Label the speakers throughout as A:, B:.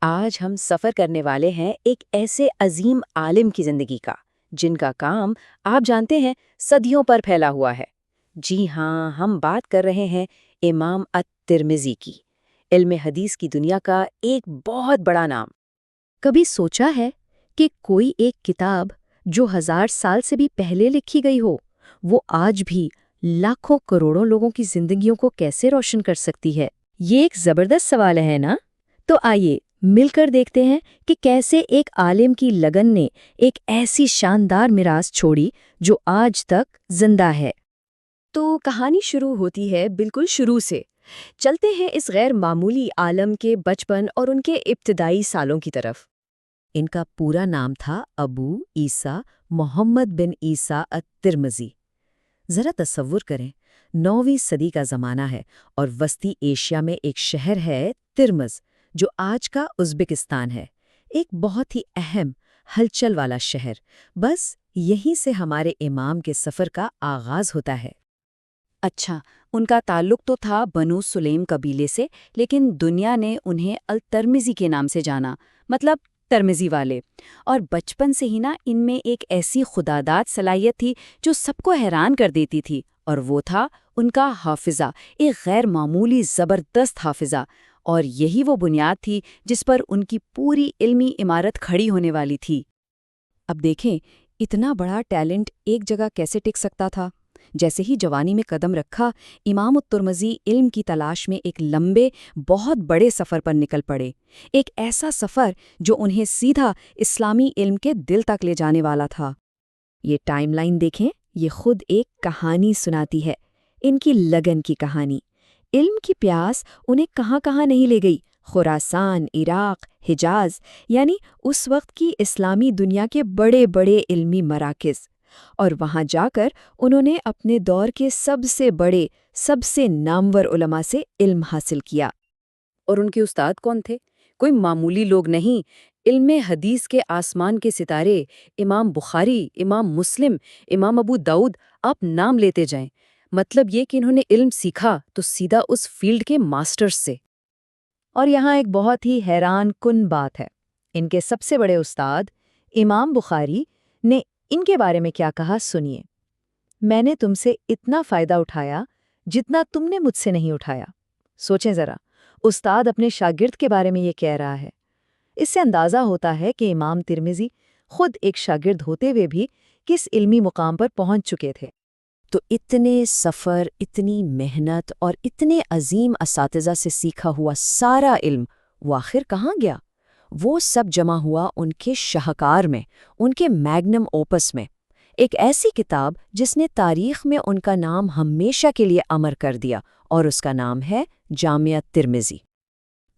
A: آج ہم سفر کرنے والے ہیں ایک ایسے عظیم عالم کی زندگی کا جن کا کام آپ جانتے ہیں صدیوں پر پھیلا ہوا ہے۔ جی ہاں، ہم بات کر رہے ہیں امام الترمذی کی، علم حدیث کی دنیا کا ایک بہت بڑا نام۔ کبھی سوچا ہے کہ کوئی ایک کتاب جو 1000 سال سے بھی پہلے لکھی گئی ہو، وہ آج بھی لاکھوں کروڑوں لوگوں کی زندگیوں کو کیسے روشن کر سکتی ہے؟ یہ ایک زبردست سوال ہے نا؟ تو آئیے مل کر دیکھتے ہیں کہ کیسے ایک عالم کی لگن نے ایک ایسی شاندار میراث چھوڑی جو آج تک زندہ ہے۔ تو کہانی شروع ہوتی ہے بالکل شروع سے۔ چلتے ہیں اس غیر معمولی عالم کے بچپن اور ان کے ابتدائی سالوں کی طرف۔ ان کا پورا نام تھا ابو عیسیٰ محمد بن عیسیٰ الترمذی۔ ذرا تصور کریں، 9ویں صدی کا زمانہ ہے اور وسطی ایشیا میں ایک شہر ہے ترمز، جو آج کا ازبکستان ہے۔ ایک بہت ہی اہم ہلچل والا شہر۔ بس یہیں سے ہمارے امام کے سفر کا آغاز ہوتا ہے۔ اچھا، ان کا تعلق تو تھا بنو سلیم قبیلے سے، لیکن دنیا نے انہیں الترمذی کے نام سے جانا، مطلب ترمذی والے۔ اور بچپن سے ہی ان میں ایک ایسی خداداد صلاحیت تھی جو سب کو حیران کر دیتی تھی، اور وہ تھا ان کا حافظہ، ایک غیر معمولی زبردست حافظہ۔ اور یہی وہ بنیاد تھی جس پر ان کی پوری علمی عمارت کھڑی ہونے والی تھی۔ اب دیکھیں، اتنا بڑا ٹیلنٹ ایک جگہ کیسے ٹک سکتا تھا؟ جیسے ہی جوانی میں قدم رکھا، امام الترمذی علم کی تلاش میں ایک لمبے، بہت بڑے سفر پر نکل پڑے۔ ایک ایسا سفر جو انہیں سیدھا اسلامی علم کے دل تک لے جانے والا تھا۔ یہ ٹائم لائن دیکھیں، یہ خود ایک کہانی سناتی ہے، ان کی لگن کی کہانی۔ علم کی پیاس انہیں کہاں کہاں نہیں لے گئی، خراسان، عراق، حجاز، یعنی اس وقت کی اسلامی دنیا کے بڑے بڑے علمی مراکز۔ اور وہاں جا کر انہوں نے اپنے دور کے سب سے بڑے، سب سے نامور علماء سے علم حاصل کیا۔ اور ان کے استاد کون تھے؟ کوئی معمولی لوگ نہیں، علم حدیث کے آسمان کے ستارے، امام بخاری، امام مسلم، امام ابو داؤد، آپ نام لیتے جائیں۔ مطلب یہ کہ انہوں نے علم سیکھا تو سیدھا اس فیلڈ کے ماسٹرز سے۔ اور یہاں ایک بہت ہی حیران کن بات ہے، ان کے سب سے بڑے استاد امام بخاری نے ان کے بارے میں کیا کہا، سنیے۔ میں نے تم سے اتنا فائدہ اٹھایا جتنا تم نے مجھ سے نہیں اٹھایا۔ سوچیں ذرا، استاد اپنے شاگرد کے بارے میں یہ کہہ رہا ہے۔ اس سے اندازہ ہوتا ہے کہ امام ترمذی خود ایک شاگرد ہوتے ہوئے بھی کس علمی مقام پر پہنچ چکے تھے۔ تو اتنے سفر، اتنی محنت اور اتنے عظیم اساتذہ سے سیکھا ہوا سارا علم وہ آخر کہاں گیا؟ وہ سب جمع ہوا ان کے شاہکار میں، ان کے میگنم اوپس میں، ایک ایسی کتاب جس نے تاریخ میں ان کا نام ہمیشہ کے لیے امر کر دیا، اور اس کا نام ہے جامع ترمذی۔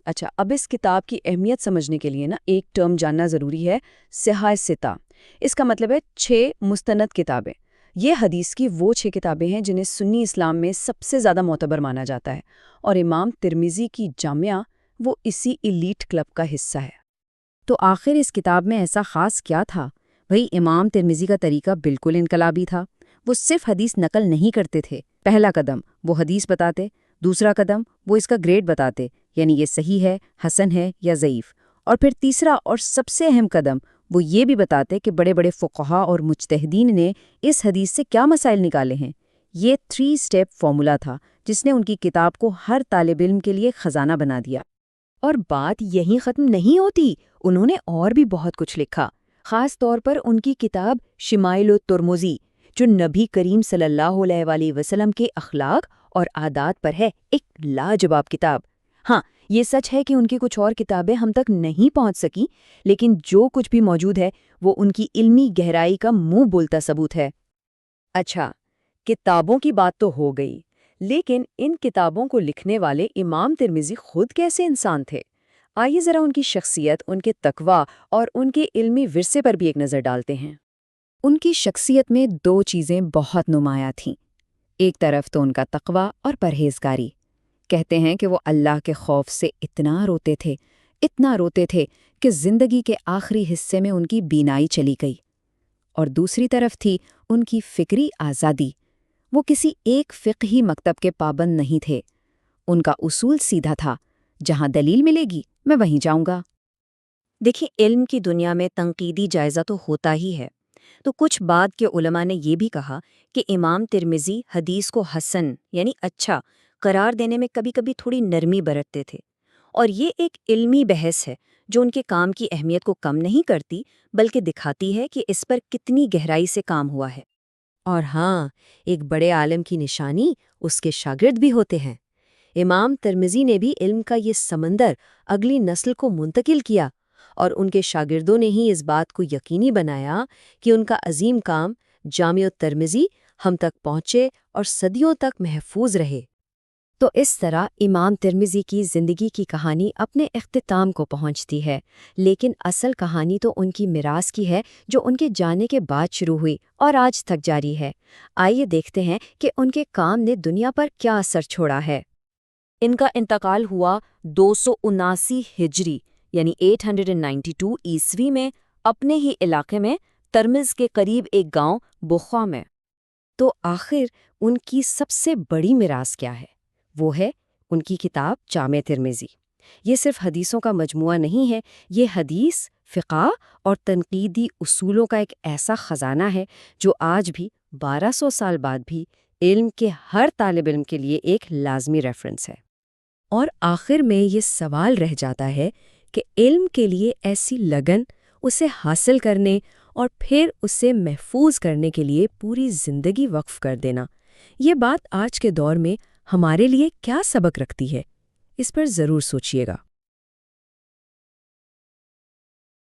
A: اچھا، اب اس کتاب کی اہمیت سمجھنے کے لیے ایک ٹرم جاننا ضروری ہے، صحاح ستہ۔ اس کا مطلب ہے 6 مستند کتابیں۔ یہ حدیث کی وہ 6 کتابیں ہیں جنہیں سنی اسلام میں سب سے زیادہ معتبر مانا جاتا ہے، اور امام ترمذی کی جامعہ وہ اسی ایلیٹ کلب کا حصہ ہے۔ تو آخر اس کتاب میں ایسا خاص کیا تھا؟ بھئی، امام ترمذی کا طریقہ بالکل انقلابی تھا۔ وہ صرف حدیث نقل نہیں کرتے تھے۔ پہلا قدم وہ حدیث بتاتے، دوسرا قدم وہ اس کا گریڈ بتاتے، یعنی یہ صحیح ہے، حسن ہے یا ضعیف، اور پھر تیسرا اور سب سے اہم قدم وہ یہ بھی بتاتے کہ بڑے بڑے فقہا اور مجتہدین نے اس حدیث سے کیا مسائل نکالے ہیں۔ یہ 3 اسٹیپ فارمولا تھا جس نے ان کی کتاب کو ہر طالب علم کے لیے خزانہ بنا دیا۔ اور بات یہیں ختم نہیں ہوتی، انہوں نے اور بھی بہت کچھ لکھا، خاص طور پر ان کی کتاب شمائل الترمذی، جو نبی کریم صلی اللہ علیہ وآلہ وسلم کے اخلاق اور عادات پر ہے، ایک لاجواب کتاب۔ ہاں، یہ سچ ہے کہ ان کی کچھ اور کتابیں ہم تک نہیں پہنچ سکیں، لیکن جو کچھ بھی موجود ہے وہ ان کی علمی گہرائی کا منہ بولتا ثبوت ہے۔ اچھا، کتابوں کی بات تو ہو گئی، لیکن ان کتابوں کو لکھنے والے امام ترمذی خود کیسے انسان تھے؟ آئیے ذرا ان کی شخصیت، ان کے تقویٰ اور ان کے علمی ورثے پر بھی ایک نظر ڈالتے ہیں۔ ان کی شخصیت میں 2 چیزیں بہت نمایاں تھیں۔ ایک طرف تو ان کا تقویٰ اور پرہیزگاری۔ کہتے ہیں کہ وہ اللہ کے خوف سے اتنا روتے تھے کہ زندگی کے آخری حصے میں ان کی بینائی چلی گئی۔ اور دوسری طرف تھی ان کی فکری آزادی۔ وہ کسی ایک فقہی مکتب کے پابند نہیں تھے۔ ان کا اصول سیدھا تھا، جہاں دلیل ملے گی میں وہیں جاؤں گا۔
B: دیکھیں، علم کی دنیا میں تنقیدی جائزہ تو ہوتا ہی ہے۔ تو کچھ بعد کے علماء نے یہ بھی کہا کہ امام ترمذی حدیث کو حسن یعنی اچھا قرار دینے میں کبھی کبھی تھوڑی نرمی برتتے تھے، اور یہ ایک علمی بحث ہے جو ان کے کام کی اہمیت کو کم نہیں کرتی، بلکہ دکھاتی ہے کہ اس پر کتنی گہرائی سے کام ہوا ہے۔
C: اور ہاں، ایک بڑے عالم کی نشانی اس کے شاگرد بھی ہوتے ہیں۔ امام ترمذی نے بھی علم کا یہ سمندر اگلی نسل کو منتقل کیا، اور ان کے شاگردوں نے ہی اس بات کو یقینی بنایا کہ ان کا عظیم کام جامع الترمذی ہم تک پہنچے اور صدیوں تک محفوظ رہے۔
A: تو اس طرح امام ترمذی کی زندگی کی کہانی اپنے اختتام کو پہنچتی ہے، لیکن اصل کہانی تو ان کی میراث کی ہے جو ان کے جانے کے بعد شروع ہوئی اور آج تک جاری ہے۔ آئیے دیکھتے ہیں کہ ان کے کام نے دنیا پر کیا اثر چھوڑا ہے۔ ان کا انتقال ہوا 279 ہجری یعنی 892 عیسوی میں اپنے ہی علاقے میں ترمز کے قریب ایک گاؤں بخوا میں۔ تو آخر ان کی سب سے بڑی میراث کیا ہے؟ وہ ہے ان کی کتاب جامع ترمذی۔ یہ صرف حدیثوں کا مجموعہ نہیں ہے، یہ حدیث، فقہ اور تنقیدی اصولوں کا ایک ایسا خزانہ ہے جو آج بھی 1200 سال بعد بھی علم کے ہر طالب علم کے لیے ایک لازمی ریفرنس ہے۔
C: اور آخر میں یہ سوال رہ جاتا ہے کہ علم کے لیے ایسی لگن، اسے حاصل کرنے اور پھر اسے محفوظ کرنے کے لیے پوری زندگی وقف کر دینا، یہ بات آج کے دور میں ہمارے لیے کیا سبق رکھتی ہے؟ اس پر ضرور سوچیے گا۔